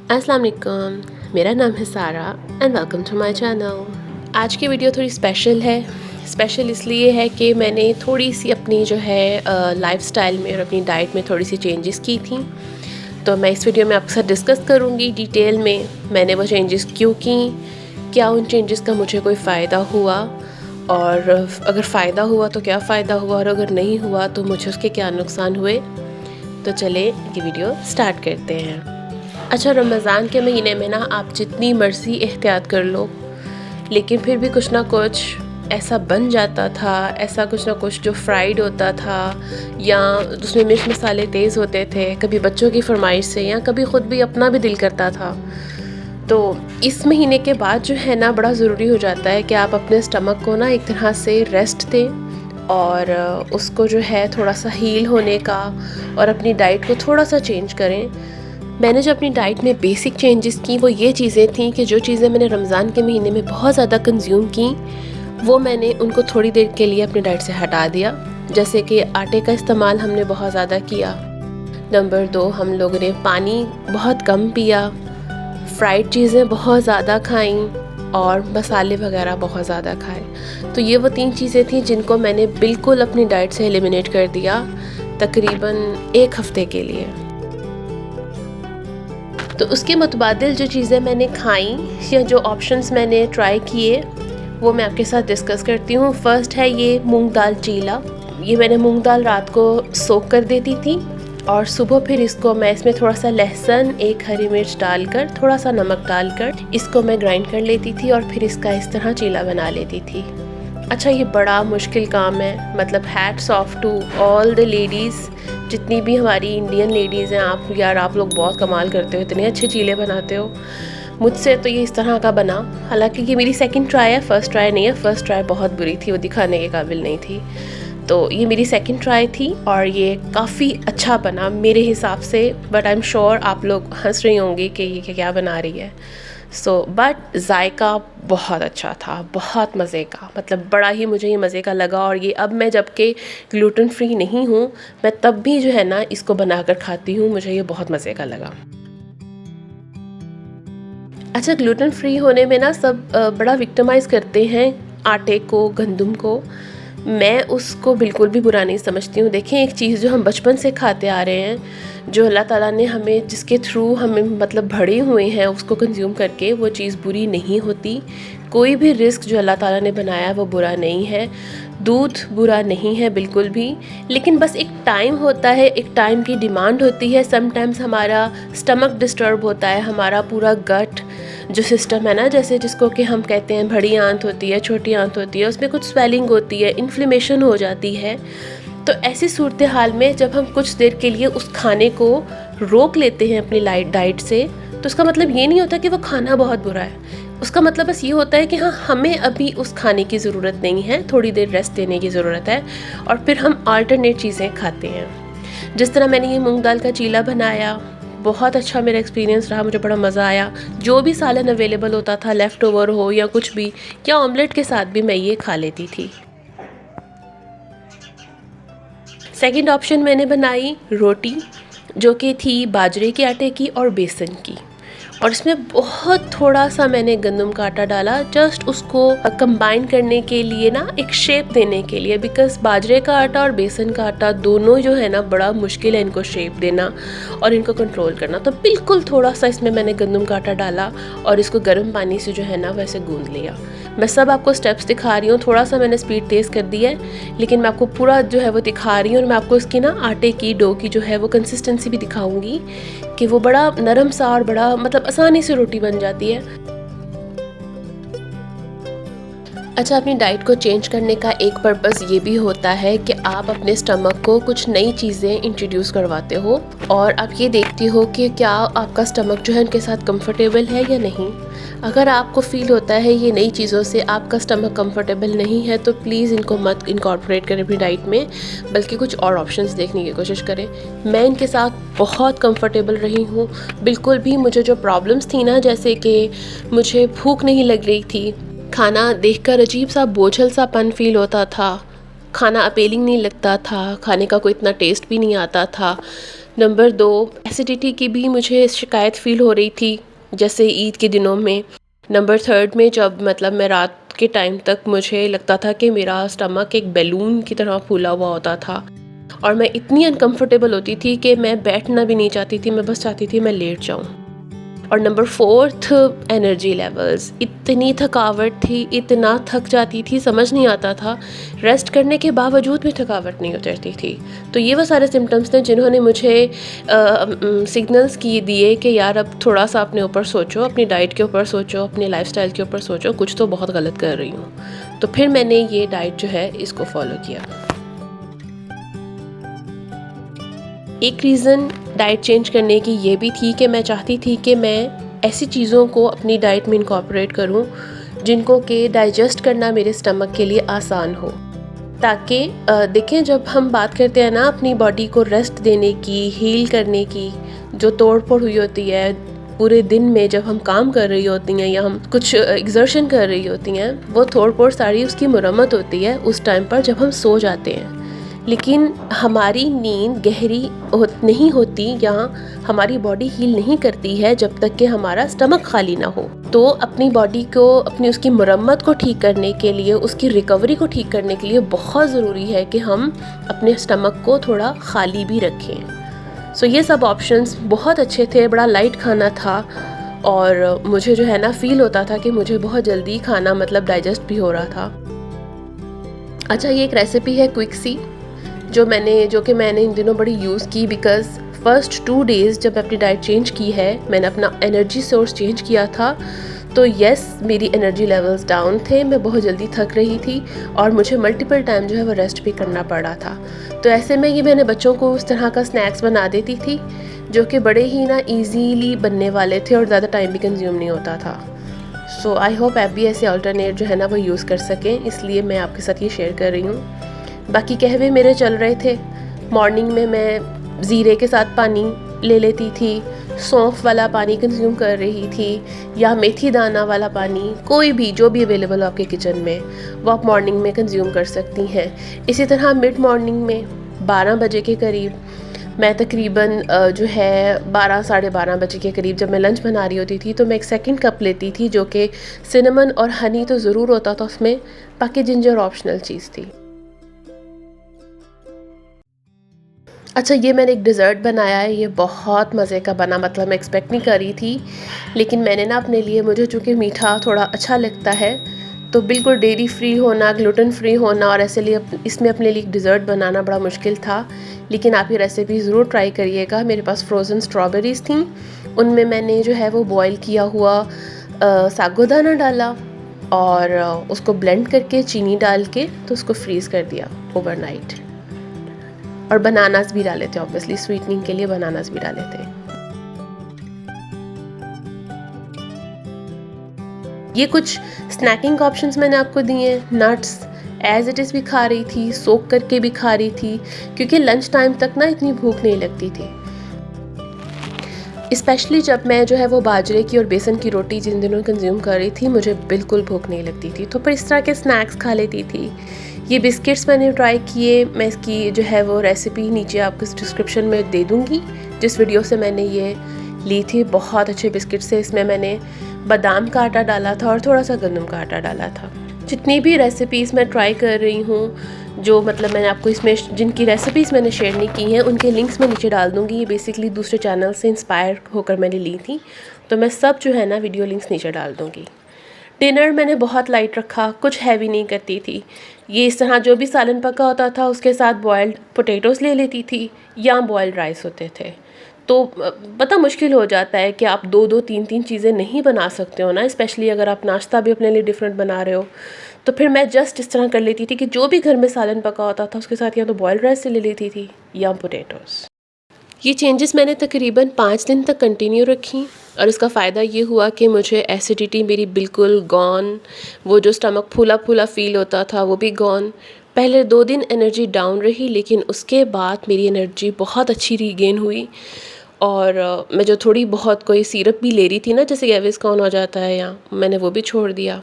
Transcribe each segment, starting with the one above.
अस्सलाम वालेकुम, मेरा नाम है Sara and welcome to my channel. आज की वीडियो थोड़ी स्पेशल है। स्पेशल इसलिए है कि मैंने थोड़ी सी अपनी जो है लाइफस्टाइल में और अपनी डाइट में थोड़ी सी चेंजेस की थी। तो मैं इस वीडियो में आपके साथ डिस्कस करूँगी डिटेल में मैंने वो चेंजेस क्यों की, क्या उन चेंजेस का मुझे कोई फ़ायदा हुआ, और अगर फ़ायदा हुआ तो क्या फ़ायदा हुआ, और अगर नहीं हुआ तो मुझे उसके क्या नुकसान हुए। तो चले ये वीडियो स्टार्ट करते हैं। अच्छा, रमज़ान के महीने में ना आप जितनी मर्ज़ी एहतियात कर लो, लेकिन फिर भी कुछ ना कुछ ऐसा बन जाता था, ऐसा कुछ ना कुछ जो फ्राइड होता था या उसमें मिर्च मसाले तेज़ होते थे, कभी बच्चों की फरमाइश से या कभी ख़ुद भी अपना भी दिल करता था। तो इस महीने के बाद जो है ना बड़ा ज़रूरी हो जाता है कि आप अपने स्टमक को ना एक तरह से रेस्ट दें और उसको जो है थोड़ा सा हील होने का और अपनी डाइट को थोड़ा सा चेंज करें। मैंने जो अपनी डाइट में बेसिक चेंजेस की वो ये चीज़ें थी कि जो चीज़ें मैंने रमज़ान के महीने में बहुत ज़्यादा कंज्यूम की वो मैंने उनको थोड़ी देर के लिए अपनी डाइट से हटा दिया। जैसे कि आटे का इस्तेमाल हमने बहुत ज़्यादा किया। नंबर 2, हम लोगों ने पानी बहुत कम पिया, फ्राइड चीज़ें बहुत ज़्यादा खाईं और मसाले वगैरह बहुत ज़्यादा खाए। तो ये वो 3 चीज़ें थी जिनको मैंने बिल्कुल अपनी डाइट से एलिमिनेट कर दिया तकरीबन 1 हफ़्ते के लिए। तो उसके मुतबादिल जो चीज़ें मैंने खाई या जो ऑप्शंस मैंने ट्राई किए वो मैं आपके साथ डिस्कस करती हूँ। फर्स्ट है ये मूंग दाल चीला। ये मैंने मूंग दाल रात को सोक कर देती थी और सुबह फिर इसको मैं इसमें थोड़ा सा लहसुन, 1 हरी मिर्च डालकर, थोड़ा सा नमक डालकर इसको मैं ग्राइंड कर लेती थी और फिर इसका इस तरह चीला बना लेती थी। अच्छा, ये बड़ा मुश्किल काम है, मतलब hats off to all the ladies, जितनी भी हमारी इंडियन लेडीज़ हैं। आप यार, आप लोग बहुत कमाल करते हो, इतने अच्छे चीले बनाते हो। मुझसे तो ये इस तरह का बना। हालांकि ये मेरी सेकंड ट्राई है, फर्स्ट ट्राई नहीं है। फर्स्ट ट्राई बहुत बुरी थी, वो दिखाने के काबिल नहीं थी। तो ये मेरी सेकंड ट्राई थी और ये काफ़ी अच्छा बना मेरे हिसाब से। बट आई एम श्योर आप लोग हंस रही होंगी कि ये क्या बना रही है। बट जायका बहुत अच्छा था, बहुत मज़े का, मतलब बड़ा ही मुझे ये मज़े का लगा। और ये अब मैं जबकि ग्लूटेन फ्री नहीं हूँ, मैं तब भी जो है ना इसको बनाकर खाती हूँ, मुझे ये बहुत मज़े का लगा। अच्छा, ग्लूटेन फ्री होने में ना सब बड़ा विक्टिमाइज़ करते हैं आटे को, गंदम को। मैं उसको बिल्कुल भी बुरा नहीं समझती हूँ। देखें, एक चीज़ जो हम बचपन से खाते आ रहे हैं, जो अल्लाह ताला ने हमें, जिसके थ्रू हमें मतलब भरे हुए हैं, उसको कंज्यूम करके वो चीज़ बुरी नहीं होती। कोई भी रिस्क जो अल्लाह ताला ने बनाया वो बुरा नहीं है। दूध बुरा नहीं है बिल्कुल भी, लेकिन बस एक टाइम होता है, एक टाइम की डिमांड होती है। समटाइम्स हमारा स्टमक डिस्टर्ब होता है, हमारा पूरा गट जो सिस्टम है ना, जैसे जिसको कि हम कहते हैं बड़ी आंत होती है, छोटी आंत होती है, उसमें कुछ स्वेलिंग होती है, इन्फ्लेमेशन हो जाती है। तो ऐसी सूरत हाल में जब हम कुछ देर के लिए उस खाने को रोक लेते हैं अपनी डाइट से, तो उसका मतलब ये नहीं होता कि वो खाना बहुत बुरा है। उसका मतलब बस ये होता है कि हाँ, हमें अभी उस खाने की ज़रूरत नहीं है, थोड़ी देर रेस्ट देने की ज़रूरत है, और फिर हम अल्टरनेट चीज़ें खाते हैं। जिस तरह मैंने ये मूंग दाल का चीला बनाया, बहुत अच्छा मेरा एक्सपीरियंस रहा, मुझे बड़ा मज़ा आया। जो भी सालन अवेलेबल होता था, लेफ़्ट ओवर हो या कुछ भी, या ऑमलेट के साथ भी मैं ये खा लेती थी। सेकंड ऑप्शन मैंने बनाई रोटी, जो कि थी बाजरे के आटे की और बेसन की, और इसमें बहुत थोड़ा सा मैंने गंदम का आटा डाला, जस्ट उसको कंबाइन करने के लिए ना, एक शेप देने के लिए। बिकॉज़ बाजरे का आटा और बेसन का आटा दोनों जो है ना बड़ा मुश्किल है इनको शेप देना और इनको कंट्रोल करना। तो बिल्कुल थोड़ा सा इसमें मैंने गंदम का आटा डाला और इसको गर्म पानी से जो है ना वैसे गूंद लिया। मैं सब आपको स्टेप्स दिखा रही हूँ, थोड़ा सा मैंने स्पीड तेज़ कर दी है, लेकिन मैं आपको पूरा जो है वो दिखा रही हूँ। और मैं आपको इसकी ना आटे की डो की जो है वो कंसिस्टेंसी भी दिखाऊंगी कि वो बड़ा नरम सा और बड़ा मतलब आसानी से रोटी बन जाती है। अच्छा, अपनी डाइट को चेंज करने का एक पर्पस ये भी होता है कि आप अपने स्टमक को कुछ नई चीज़ें इंट्रोड्यूस करवाते हो और आप ये देखती हो कि क्या आपका स्टमक जो है उनके साथ कंफर्टेबल है या नहीं। अगर आपको फील होता है ये नई चीज़ों से आपका स्टमक कंफर्टेबल नहीं है, तो प्लीज़ इनको मत इनकॉर्पोरेट करें अपनी डाइट में, बल्कि कुछ और ऑप्शंस देखने की कोशिश करें। मैं इनके साथ बहुत कंफर्टेबल रही हूँ। बिल्कुल भी मुझे जो प्रॉब्लम्स थी ना, जैसे कि मुझे भूख नहीं लग रही थी, खाना देखकर अजीब सा बोझल सा पन फील होता था, खाना अपीलिंग नहीं लगता था, खाने का कोई इतना टेस्ट भी नहीं आता था, नंबर 2, एसिडिटी की भी मुझे शिकायत फ़ील हो रही थी, जैसे ईद के दिनों में। नंबर 3 में जब मतलब मैं रात के टाइम तक मुझे लगता था कि मेरा स्टमक एक बैलून की तरह फूला हुआ होता था और मैं इतनी अनकंफर्टेबल होती थी कि मैं बैठना भी नहीं चाहती थी, मैं बस चाहती थी मैं लेट जाऊँ। और नंबर 4th, एनर्जी लेवल्स, इतनी थकावट थी, इतना थक जाती थी, समझ नहीं आता था, रेस्ट करने के बावजूद भी थकावट नहीं उतरती थी। तो ये वो सारे सिम्टम्स थे जिन्होंने मुझे सिग्नल्स की दिए कि यार अब थोड़ा सा अपने ऊपर सोचो, अपनी डाइट के ऊपर सोचो, अपने लाइफस्टाइल के ऊपर सोचो, कुछ तो बहुत गलत कर रही हूँ। तो फिर मैंने ये डाइट जो है इसको फॉलो किया। एक रीज़न डाइट चेंज करने की ये भी थी कि मैं चाहती थी कि मैं ऐसी चीज़ों को अपनी डाइट में इनकॉर्पोरेट करूं जिनको कि डाइजेस्ट करना मेरे स्टमक के लिए आसान हो, ताकि देखें जब हम बात करते हैं ना अपनी बॉडी को रेस्ट देने की, हील करने की, जो तोड़ फोड़ हुई होती है पूरे दिन में जब हम काम कर रही होती हैं या हम कुछ एग्जर्शन कर रही होती हैं, वो तोड़ फोड़ सारी उसकी मुरम्मत होती है उस टाइम पर जब हम सो जाते हैं। लेकिन हमारी नींद गहरी नहीं होती या हमारी बॉडी हील नहीं करती है जब तक कि हमारा स्टमक खाली ना हो। तो अपनी बॉडी को, अपनी उसकी मुरम्मत को ठीक करने के लिए, उसकी रिकवरी को ठीक करने के लिए बहुत ज़रूरी है कि हम अपने स्टमक को थोड़ा खाली भी रखें। सो ये सब ऑप्शंस बहुत अच्छे थे, बड़ा लाइट खाना था और मुझे जो है ना फ़ील होता था कि मुझे बहुत जल्दी खाना मतलब डाइजेस्ट भी हो रहा था। अच्छा, ये एक रेसिपी है क्विक सी जो कि मैंने इन दिनों बड़ी यूज़ की, बिकॉज़ फर्स्ट 2 डेज़ जब मैं अपनी डाइट चेंज की है, मैंने अपना एनर्जी सोर्स चेंज किया था, तो यस मेरी एनर्जी लेवल्स डाउन थे, मैं बहुत जल्दी थक रही थी और मुझे मल्टीपल टाइम जो है वो रेस्ट भी करना पड़ा था। तो ऐसे में ये मैंने बच्चों को उस तरह का स्नैक्स बना देती थी जो कि बड़े ही ना ईज़िली बनने वाले थे और ज़्यादा टाइम भी कंज्यूम नहीं होता था। सो आई होप आप भी ऐसे अल्टरनेट जो है ना वो यूज़ कर सकें, इसलिए मैं आपके साथ ये शेयर कर रही हूँ। बाकी कहवे मेरे चल रहे थे। मॉर्निंग में मैं ज़ीरे के साथ पानी ले लेती थी, सौंफ वाला पानी कंज्यूम कर रही थी या मेथी दाना वाला पानी, कोई भी जो भी अवेलेबल हो आपके किचन में वो आप मॉर्निंग में कंज्यूम कर सकती हैं। इसी तरह मिड मॉर्निंग में 12 बजे के करीब मैं तकरीबन जो है 12 साढ़े 12 बजे के करीब जब मैं लंच बना रही होती थी तो मैं एक सेकंड कप लेती थी जो कि सिनेमन और हनी तो ज़रूर होता था उसमें, बाकी जिंजर ऑप्शनल चीज़ थी। अच्छा, ये मैंने एक डिज़र्ट बनाया है, ये बहुत मज़े का बना, मतलब मैं एक्सपेक्ट नहीं कर रही थी, लेकिन मैंने ना अपने लिए, मुझे चूँकि मीठा थोड़ा अच्छा लगता है, तो बिल्कुल डेयरी फ्री होना, ग्लूटेन फ्री होना और ऐसे लिए इसमें अपने लिए एक डिज़र्ट बनाना बड़ा मुश्किल था। लेकिन आप ये रेसिपी ज़रूर ट्राई करिएगा। मेरे पास फ्रोज़न स्ट्रॉबेरीज़ थी, उनमें मैंने जो है वो बॉयल किया हुआ साबूदाना डाला और उसको ब्लेंड करके चीनी डाल के तो उसको फ्रीज़ कर दिया ओवरनाइट। और बनानास भी डाले थे, ऑब्वियसली स्वीटनिंग के लिए बनानास भी डाले थे। ये कुछ स्नैकिंग ऑप्शंस मैंने आपको दिए हैं। नट्स एज इट इज़ भी खा रही थी, सोक करके भी खा रही थी, क्योंकि लंच टाइम तक ना इतनी भूख नहीं लगती थी। स्पेशली जब मैं जो है वो बाजरे की और बेसन की रोटी जिन दिनों कंज्यूम कर रही थी, मुझे बिल्कुल भूख नहीं लगती थी, तो फिर इस तरह के स्नैक्स खा लेती थी। ये बिस्किट्स मैंने ट्राई किए, मैं इसकी जो है वो रेसिपी नीचे आपको डिस्क्रिप्शन में दे दूँगी, जिस वीडियो से मैंने ये ली थी। बहुत अच्छे बिस्किट्स थे, इसमें मैंने बादाम का आटा डाला था और थोड़ा सा गंदम का आटा डाला था। जितनी भी रेसिपीज़ मैं ट्राई कर रही हूँ, जो मतलब मैंने आपको इसमें जिनकी रेसिपीज़ मैंने शेयर नहीं की हैं, उनके लिंक्स मैं नीचे डाल दूँगी। ये बेसिकली दूसरे चैनल से इंस्पायर होकर मैंने ली थी, तो मैं सब जो है ना वीडियो लिंक्स नीचे डाल दूँगी। डिनर मैंने बहुत लाइट रखा, कुछ हैवी नहीं करती थी। ये इस तरह जो भी सालन पका होता था उसके साथ बॉयल्ड पोटैटोज़ ले लेती थी या बॉयल्ड राइस होते थे। तो पता मुश्किल हो जाता है कि आप 2-2 3-3 चीज़ें नहीं बना सकते हो ना, स्पेशली अगर आप नाश्ता भी अपने लिए डिफरेंट बना रहे हो। तो फिर मैं जस्ट इस तरह कर लेती थी कि जो भी घर में सालन पका होता था उसके साथ या तो बॉयल्ड राइस से ले लेती थी या पोटैटोज़। ये चेंजेस मैंने तकरीबन 5 दिन तक कंटिन्यू रखी और इसका फ़ायदा ये हुआ कि मुझे एसिडिटी मेरी बिल्कुल गॉन, वो जो स्टमक फूला फूला फ़ील होता था वो भी गॉन। पहले 2 दिन एनर्जी डाउन रही, लेकिन उसके बाद मेरी एनर्जी बहुत अच्छी रीगेन हुई और मैं जो थोड़ी बहुत कोई सिरप भी ले रही थी ना, जैसे गैविस्कॉन हो जाता है, या मैंने वो भी छोड़ दिया।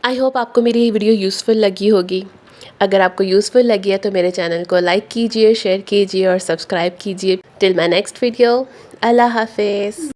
आई होप आपको मेरी ये वीडियो यूज़फुल लगी होगी। अगर आपको यूज़फुल लगी है तो मेरे चैनल को लाइक कीजिए, शेयर कीजिए और सब्सक्राइब कीजिए। टिल माय नेक्स्ट वीडियो, अल्लाह हाफिज़।